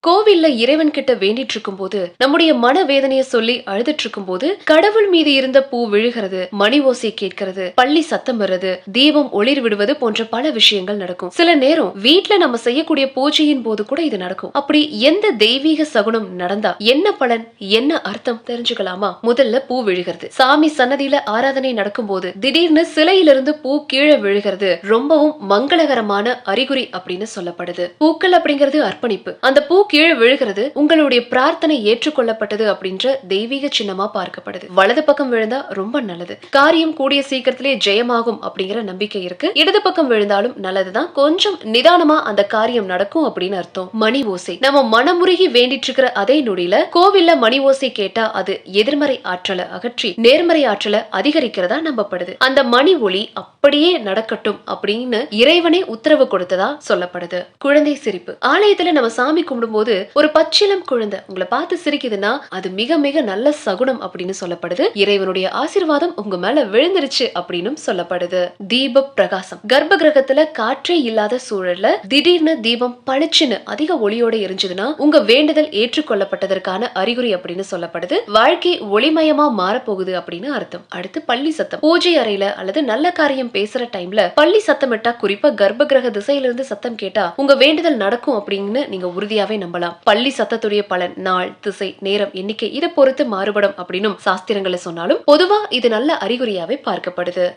கோவில்ல இறைவன் கிட்ட வேண்டிட்டு இருக்கும் போது நம்முடைய மனவேதனைய சொல்லி அழுதுட்டு இருக்கும் போது கடவுள் மீது இருந்த பூ விழுகிறது, மணி ஓசை கேட்கிறது, பள்ளி சத்தம் வர்றது, தீபம் ஒளிர் விடுவது போன்ற பல விஷயங்கள் நடக்கும். சில நேரம் வீட்ல நம்ம செய்யக்கூடிய பூஜையின் போது கூட இது நடக்கும். அப்படி எந்த தெய்வீக சகுனம் நடந்தா என்ன பலன், என்ன அர்த்தம் தெரிஞ்சுக்கலாமா? முதல்ல பூ விழுகிறது. சாமி சன்னதியில ஆராதனை நடக்கும் போது திடீர்னு சிலையிலிருந்து பூ கீழே விழுகிறது ரொம்பவும் மங்களகரமான அறிகுறி அப்படின்னு சொல்லப்படுது. பூக்கள் அப்படிங்கிறது அர்ப்பணிப்பு. அந்த பூ கீழே விழுகிறது உங்களுடைய பிரார்த்தனை ஏற்றுக்கொள்ளப்பட்டது அப்படின்ற தெய்வீக சின்னமா பார்க்கப்படுது. வலது பக்கம் விழுந்தா ரொம்ப நல்லது, காரியம் கூடிய சீக்கிரத்திலே ஜெயமாகும் அப்படிங்கிற நம்பிக்கை இருக்கு. இடது பக்கம் விழுந்தாலும் நல்லதுதான், கொஞ்சம் நிதானமா அந்த காரியம் நடக்கும் அப்படின்னு அர்த்தம். மணி ஓசை, நம்ம மனமுருகி வேண்டிட்டு இருக்கிற அதே நொடியில கோவில்ல மணி ஓசை கேட்டா அது எதிர்மறை ஆற்றலை அகற்றி நேர்மறை ஆற்றலை அதிகரிக்கிறதா நம்பப்படுது. அந்த மணி ஒளி அப்படியே நடக்கட்டும் அப்படின்னு இறைவனே உத்தரவு கொடுத்ததா சொல்லப்படுது. குழந்தை சிரிப்பு, ஆலயத்துல நம்ம சாமி கும்பிடும் போது ஒரு பச்சிலம் குழந்தை உங்களை பார்த்து சிரிக்குதுன்னா அது மிக மிக நல்ல சகுனம் அப்படின்னு சொல்லப்படுது. இறைவனுடைய ஆசீர்வாதம் உங்க மேல விழுந்துருச்சு அப்படின்னு சொல்லப்படுது. தீப பிரகாசம், கர்ப்ப கிரகத்துல காற்றே இல்லாத சூழல்ல திடீர்னு தீபம் பளிச்சுன்னு அதிக ஒளியோட எரிஞ்சதுன்னா உங்க வேண்டுதல் ஏற்றுக்கொள்ளப்பட்டதற்கான அறிகுறி அப்படின்னு சொல்லப்படுது. வாழ்க்கை ஒளிமயமா மாறப்போகுது அப்படின்னு அர்த்தம். அடுத்து பள்ளி சத்தம், பூஜை அறையில அல்லது நல்ல காரியம் பேசுற டைம்ல பள்ளி சத்தமிட்டா, குறிப்பா கர்ப்ப கிரக திசையிலிருந்து சத்தம் கேட்டா உங்க வேண்டுதல் நடக்கும் அப்படின்னு நீங்க உறுதியாவே நம்பலாம். பள்ளி சத்தத்துடைய பலன் நாள், திசை, நேரம், எண்ணிக்கை இதை பொறுத்து மாறுபடும் அப்படின்னு சாஸ்திரங்களை சொன்னாலும் பொதுவா இது நல்ல அறிகுறியாவே பார்க்கப்படுது.